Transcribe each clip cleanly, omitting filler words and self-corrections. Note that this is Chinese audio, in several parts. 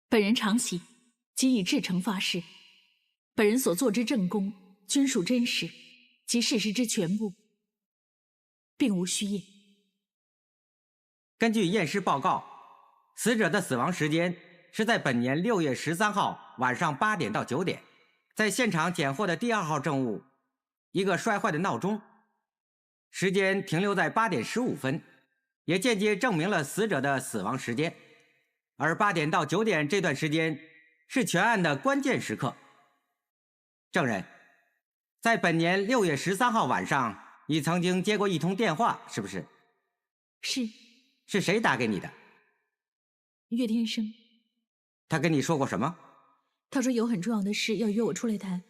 本人常喜，即以至诚发誓，本人所做之证供均属真实，及事实之全部，并无虚验。根据验尸报告，死者的死亡时间是在本年6月13号晚上8点到9点，在现场检获的第2号证物，一个摔坏的闹钟，时间停留在8点15分，也间接证明了死者的死亡时间。而8点到9点这段时间是全案的关键时刻。证人，在本年6月13号晚上，你曾经接过一通电话，是不是？是。是谁打给你的？岳天生。他跟你说过什么？他说有很重要的事要约我出来谈，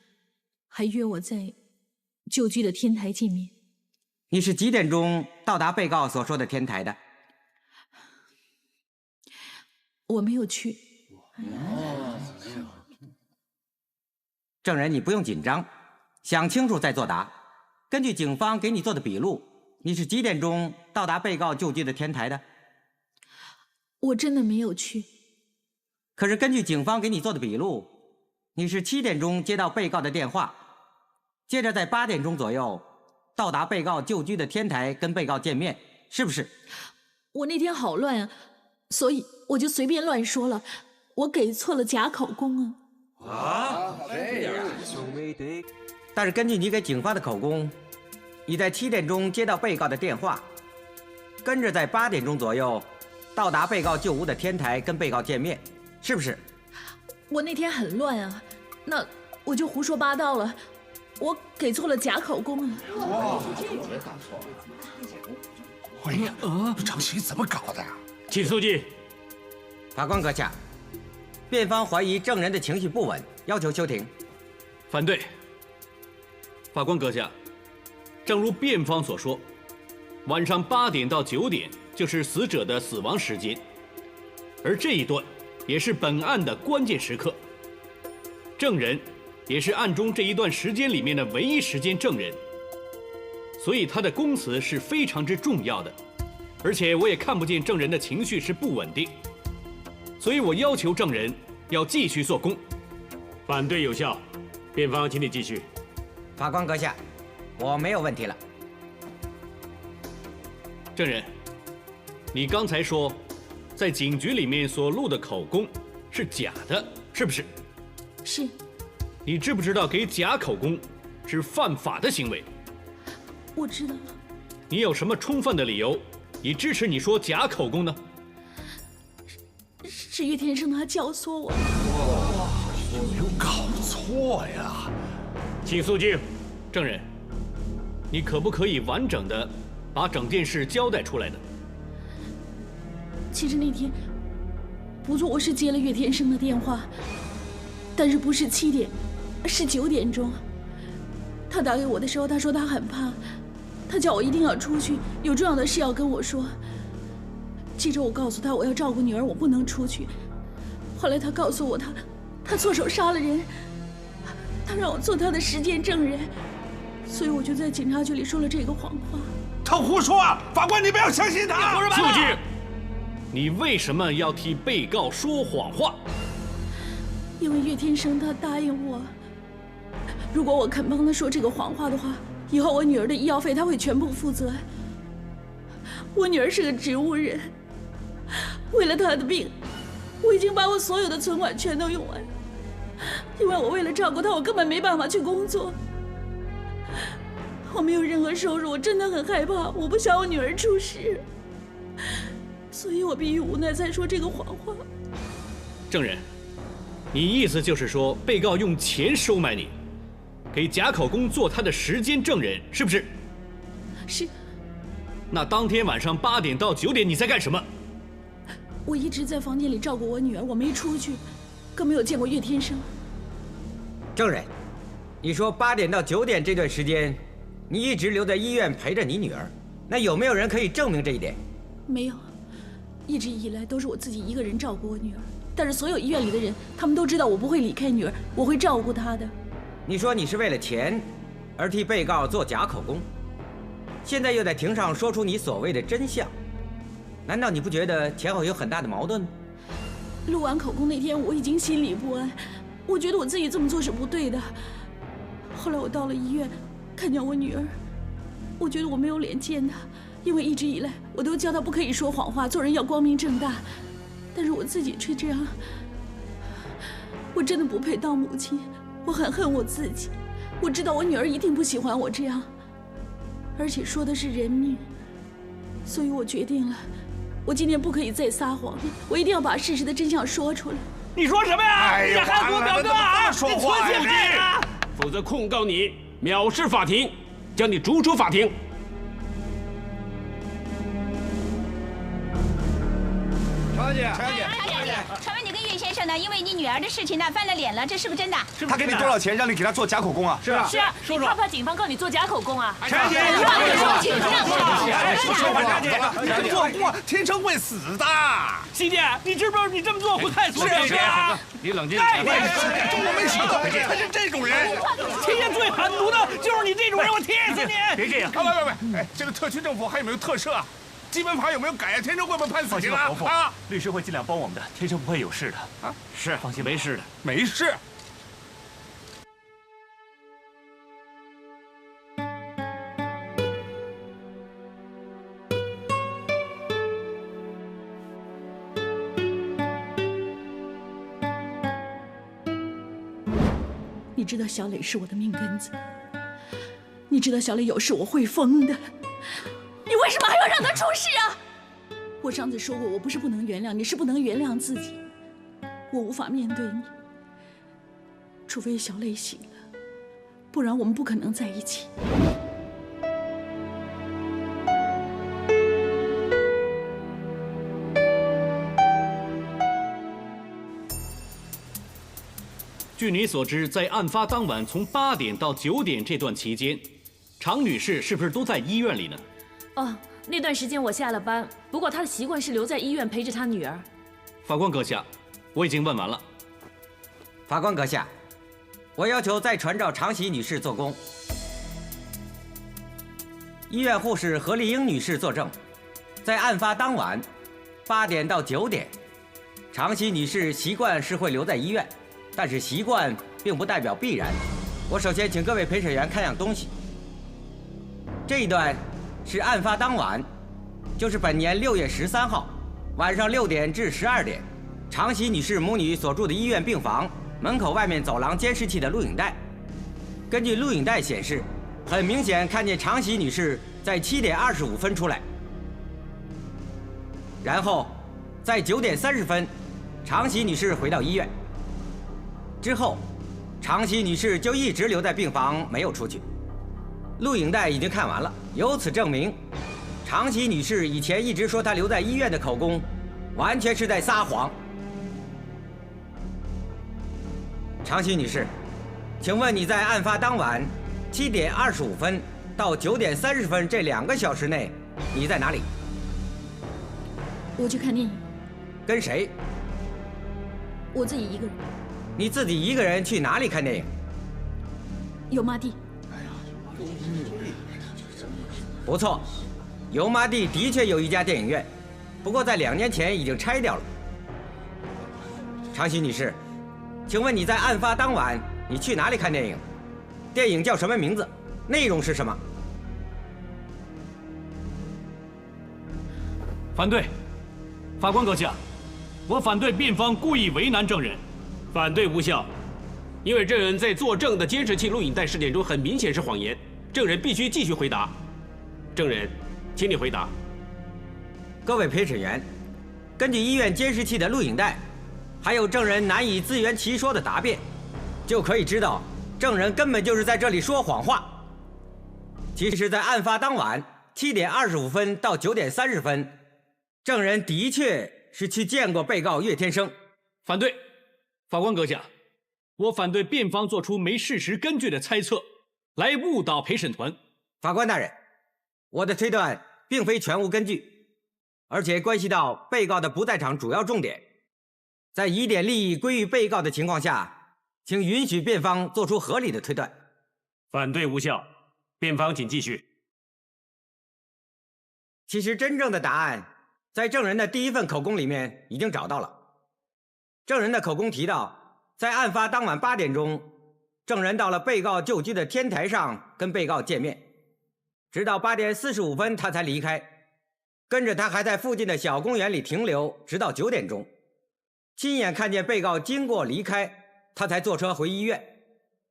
还约我在旧居的天台见面。你是几点钟到达被告所说的天台的？我没有去。证人，你不用紧张，想清楚再作答。根据警方给你做的笔录，你是几点钟到达被告旧居的天台的？我真的没有去。可是根据警方给你做的笔录，你是7点钟接到被告的电话，接着在8点钟左右到达被告旧居的天台跟被告见面，是不是？我那天好乱啊，所以我就随便乱说了，我给错了假口供啊。这样。但是根据你给警方的口供，你在7点钟接到被告的电话，跟着在8点钟左右到达被告旧屋的天台跟被告见面，是不是？我那天很乱啊，那我就胡说八道了，我给错了假口供啊。哎呀，张喜怎么搞的呀？请肃静。法官阁下，辩方怀疑证人的情绪不稳，要求休庭。反对。法官阁下，正如辩方所说，晚上8点到9点就是死者的死亡时间，而这一段也是本案的关键时刻。证人也是案中这一段时间里面的唯一时间证人，所以他的供词是非常之重要的。而且我也看不见证人的情绪是不稳定，所以我要求证人要继续做供。反对有效，辩方请你继续。法官阁下，我没有问题了。证人，你刚才说，在警局里面所录的口供是假的，是不是？是。你知不知道给假口供是犯法的行为？我知道。你有什么充分的理由以支持你说假口供呢？是岳天生他教唆我。有没有搞错呀？请肃静。证人，你可不可以完整的把整件事交代出来呢？其实那天，不错，我是接了岳天生的电话，但是不是7点，是9点钟。他打给我的时候，他说他很怕，他叫我一定要出去，有重要的事要跟我说。接着我告诉他我要照顾女儿，我不能出去。后来他告诉我他错手杀了人，他让我做他的实践证人，所以我就在警察局里说了这个谎话。他胡说啊！法官，你不要相信他。肃静！你为什么要替被告说谎话？因为岳天生他答应我，如果我肯帮他说这个谎话的话，以后我女儿的医药费他会全部负责。我女儿是个植物人，为了她的病，我已经把我所有的存款全都用完，因为我为了照顾她，我根本没办法去工作，我没有任何收入，我真的很害怕，我不想我女儿出事，所以我逼于无奈才说这个谎话。证人，你意思就是说被告用钱收买你，给假口供做他的时间证人，是不是？是。那当天晚上8点到9点你在干什么？我一直在房间里照顾我女儿，我没出去，更没有见过岳天生。证人，你说8点到9点这段时间，你一直留在医院陪着你女儿，那有没有人可以证明这一点？没有，一直以来都是我自己一个人照顾我女儿。但是所有医院里的人，他们都知道我不会离开女儿，我会照顾她的。你说你是为了钱而替被告做假口供，现在又在庭上说出你所谓的真相，难道你不觉得前后有很大的矛盾吗？录完口供那天，我已经心里不安，我觉得我自己这么做是不对的。后来我到了医院，看见我女儿，我觉得我没有脸见她，因为一直以来我都教她不可以说谎话，做人要光明正大，但是我自己却这样，我真的不配当母亲，我很恨我自己。我知道我女儿一定不喜欢我这样，而且说的是人命，所以我决定了，我今天不可以再撒谎了，我一定要把事实的真相说出来。你说什么呀？哎呀，你韩国表哥啊！说话呀！否则控告你藐视法庭，将你逐出法庭。常姐，传闻你跟岳先生呢，因为你女儿的事情呢翻了脸了，这是不是真的？他给你多少钱让你给他做假口供啊？是啊，是啊，你怕不怕警方告你作假口供啊？常姐，说话，常姐，做工啊，天生会死的。西姐，你知不知道你这么做会害死我表哥啊？你冷静。我没想到他是这种人。天下最狠毒的就是你这种人，我踢死你！别这样。哎，这个特区政府还有没有特赦？基本法有没有改啊？天生会不会判死刑啊？啊！律师会尽量帮我们的，天生不会有事的。啊，是，放心，没事的。没事。你知道小磊是我的命根子，你知道小磊有事我会疯的，你为什么还要让他出事啊？我上次说过，我不是不能原谅你，是不能原谅自己。我无法面对你，除非小磊醒了，不然我们不可能在一起。据你所知，在案发当晚从8点到9点这段期间，常女士是不是都在医院里呢？哦，那段时间我下了班，不过她的习惯是留在医院陪着她女儿。法官阁下，我已经问完了。法官阁下，我要求再传召常喜女士做供。医院护士何丽英女士作证，在案发当晚8点到9点，常喜女士习惯是会留在医院。但是习惯并不代表必然。我首先请各位陪审员看样东西。这一段是案发当晚，就是本年6月13号晚上6点至12点，常喜女士母女所住的医院病房门口外面走廊监视器的录影带。根据录影带显示，很明显看见常喜女士在7点25分出来，然后在9点30分，常喜女士回到医院。之后，常喜女士就一直留在病房，没有出去。录影带已经看完了，由此证明，常喜女士以前一直说她留在医院的口供，完全是在撒谎。常喜女士，请问你在案发当晚7点25分到9点30分这2个小时内，你在哪里？我去看电影。跟谁？我自己一个人。你自己一个人去哪里看电影？油麻地。不错，油麻地的确有一家电影院，不过在2年前已经拆掉了。常喜女士，请问你在案发当晚你去哪里看电影？电影叫什么名字？内容是什么？反对。法官阁下，我反对辩方故意为难证人。反对无效，因为证人在作证的监视器录影带事件中很明显是谎言，证人必须继续回答。证人，请你回答。各位陪审员，根据医院监视器的录影带，还有证人难以自圆其说的答辩，就可以知道证人根本就是在这里说谎话。其实，在案发当晚7点25分到9点30分，证人的确是去见过被告岳天生。反对。法官阁下，我反对辩方做出没事实根据的猜测，来误导陪审团。法官大人，我的推断并非全无根据，而且关系到被告的不在场主要重点。在疑点利益归于被告的情况下，请允许辩方做出合理的推断。反对无效，辩方请继续。其实真正的答案，在证人的第1份口供里面已经找到了。证人的口供提到，在案发当晚8点钟，证人到了被告就居的天台上跟被告见面，直到8点45分他才离开，跟着他还在附近的小公园里停留，直到9点钟，亲眼看见被告经过离开，他才坐车回医院。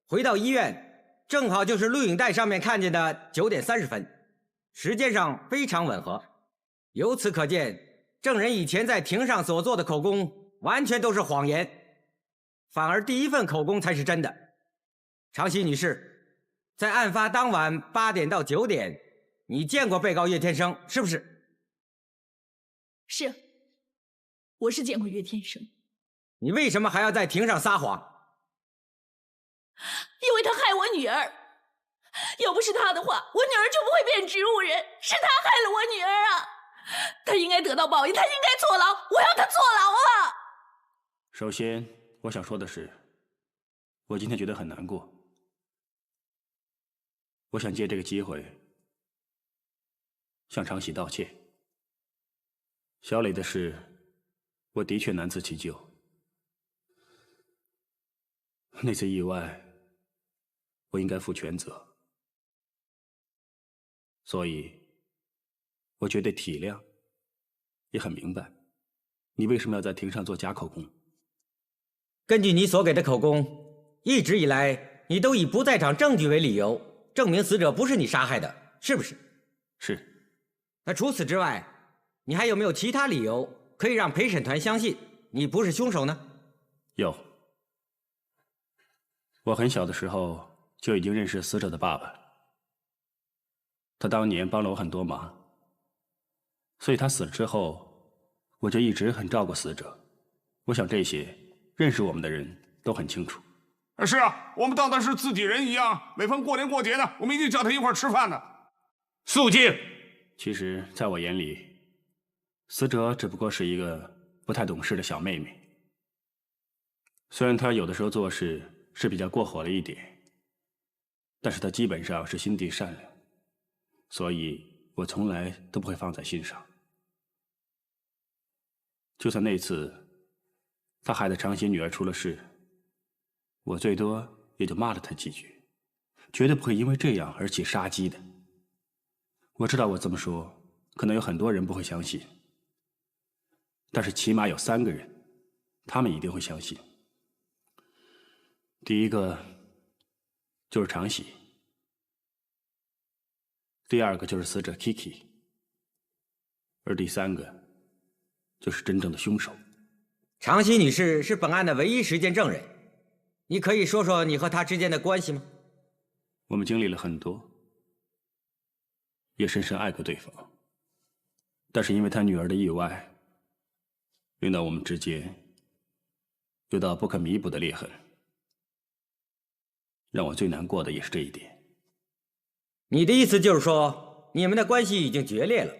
回到医院，正好就是录影带上面看见的9点30分，时间上非常吻合。由此可见，证人以前在庭上所做的口供完全都是谎言，反而第一份口供才是真的。常熙女士，在案发当晚8点到9点，你见过被告岳天生，是不是？是，我是见过岳天生。你为什么还要在庭上撒谎？因为他害我女儿，要不是他的话，我女儿就不会变植物人，是他害了我女儿啊！他应该得到报应，他应该坐牢，我要他坐牢啊！首先，我想说的是，我今天觉得很难过。我想借这个机会向常喜道歉。小磊的事，我的确难辞其咎。那次意外，我应该负全责，所以我绝对体谅，也很明白你为什么要在庭上做假口供。根据你所给的口供，一直以来你都以不在场证据为理由，证明死者不是你杀害的，是不是？是。那除此之外，你还有没有其他理由可以让陪审团相信你不是凶手呢？有。我很小的时候就已经认识死者的爸爸，他当年帮了我很多忙，所以他死了之后，我就一直很照顾死者。我想这些认识我们的人都很清楚。是啊，我们当他是自己人一样，每逢过年过节呢，我们一定叫他一块吃饭呢。肃静！其实，在我眼里，死者只不过是一个不太懂事的小妹妹。虽然她有的时候做事是比较过火了一点，但是她基本上是心地善良，所以我从来都不会放在心上。就算那次她害得常喜女儿出了事，我最多也就骂了她几句，绝对不会因为这样而起杀机的。我知道我这么说，可能有很多人不会相信，但是起码有3个人，他们一定会相信。第一个就是常喜，第2个就是死者 Kiki， 而第3个就是真正的凶手。常喜女士是本案的唯一实践证人，你可以说说你和她之间的关系吗？我们经历了很多，也深深爱过对方，但是因为她女儿的意外，令到我们之间有道不可弥补的裂痕。让我最难过的也是这一点。你的意思就是说，你们的关系已经决裂了，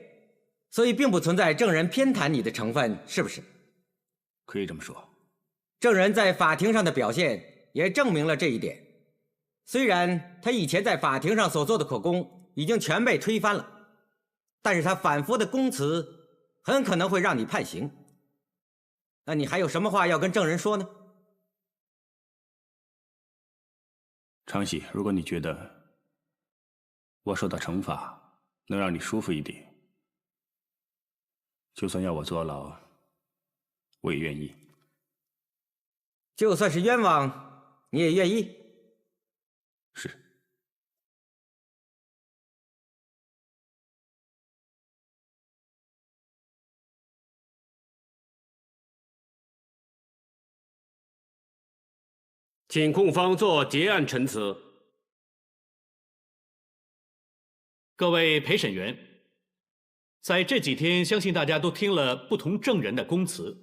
所以并不存在证人偏袒你的成分，是不是？可以这么说。证人在法庭上的表现也证明了这一点。虽然他以前在法庭上所做的口供已经全被推翻了，但是他反复的供词很可能会让你判刑。那你还有什么话要跟证人说呢？常喜，如果你觉得我受到惩罚能让你舒服一点，就算要我坐牢，我也愿意。就算是冤枉，你也愿意？是。请控方做结案陈词。各位陪审员，在这几天，相信大家都听了不同证人的供词，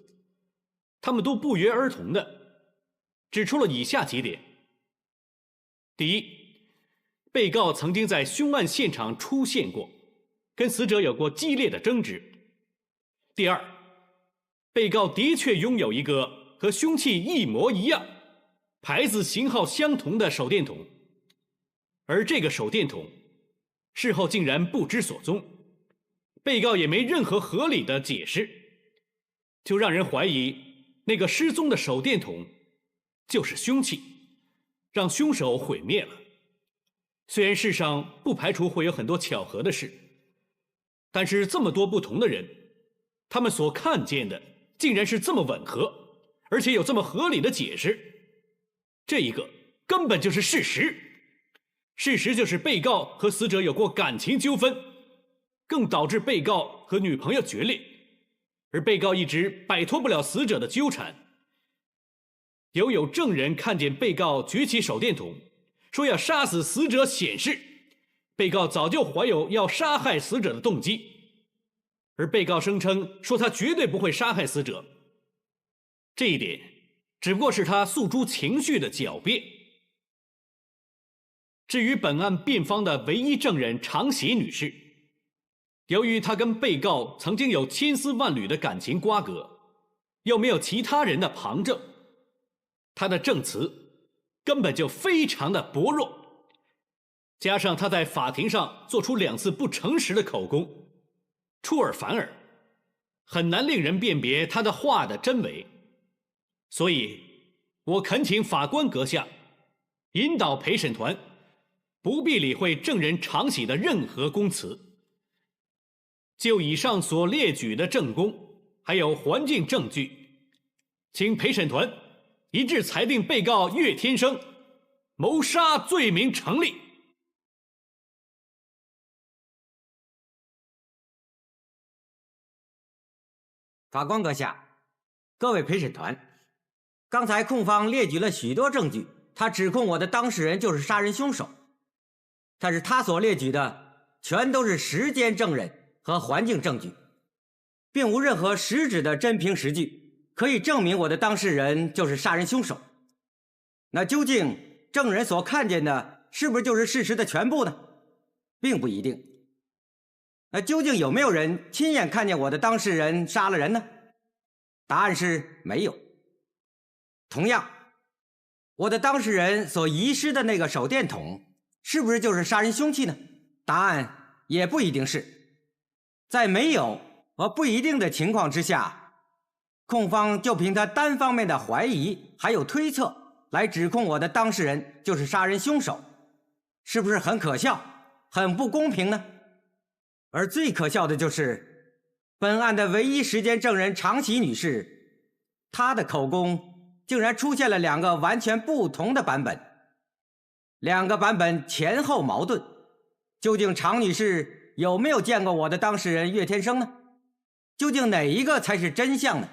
他们都不约而同的指出了以下几点：第一，被告曾经在凶案现场出现过，跟死者有过激烈的争执；第二，被告的确拥有一个和凶器一模一样、牌子型号相同的手电筒，而这个手电筒事后竟然不知所踪，被告也没任何合理的解释，就让人怀疑那个失踪的手电筒就是凶器，让凶手毁灭了。虽然世上不排除会有很多巧合的事，但是这么多不同的人，他们所看见的竟然是这么吻合，而且有这么合理的解释。这一个根本就是事实。事实就是被告和死者有过感情纠纷，更导致被告和女朋友决裂，而被告一直摆脱不了死者的纠缠。有证人看见被告举起手电筒，说要杀死死者，显示被告早就怀有要杀害死者的动机，而被告声称说他绝对不会杀害死者。这一点只不过是他诉诸情绪的狡辩。至于本案辩方的唯一证人常喜女士，由于她跟被告曾经有千丝万缕的感情瓜葛，又没有其他人的旁证，她的证词根本就非常的薄弱，加上她在法庭上做出2次不诚实的口供，出尔反尔，很难令人辨别她的话的真伪。所以我恳请法官阁下引导陪审团不必理会证人常喜的任何供词。就以上所列举的证供还有环境证据，请陪审团一致裁定被告岳天生谋杀罪名成立。法官阁下，各位陪审团，刚才控方列举了许多证据，他指控我的当事人就是杀人凶手，但是他所列举的全都是时间证人和环境证据，并无任何实质的真凭实据可以证明我的当事人就是杀人凶手。那究竟证人所看见的是不是就是事实的全部呢？并不一定。那究竟有没有人亲眼看见我的当事人杀了人呢？答案是没有。同样，我的当事人所遗失的那个手电筒是不是就是杀人凶器呢？答案也不一定是。在没有和不一定的情况之下，控方就凭他单方面的怀疑还有推测来指控我的当事人就是杀人凶手，是不是很可笑，很不公平呢？而最可笑的就是本案的唯一时间证人常喜女士，她的口供竟然出现了2个完全不同的版本，2个版本前后矛盾。究竟常女士有没有见过我的当事人岳天生呢？究竟哪一个才是真相呢？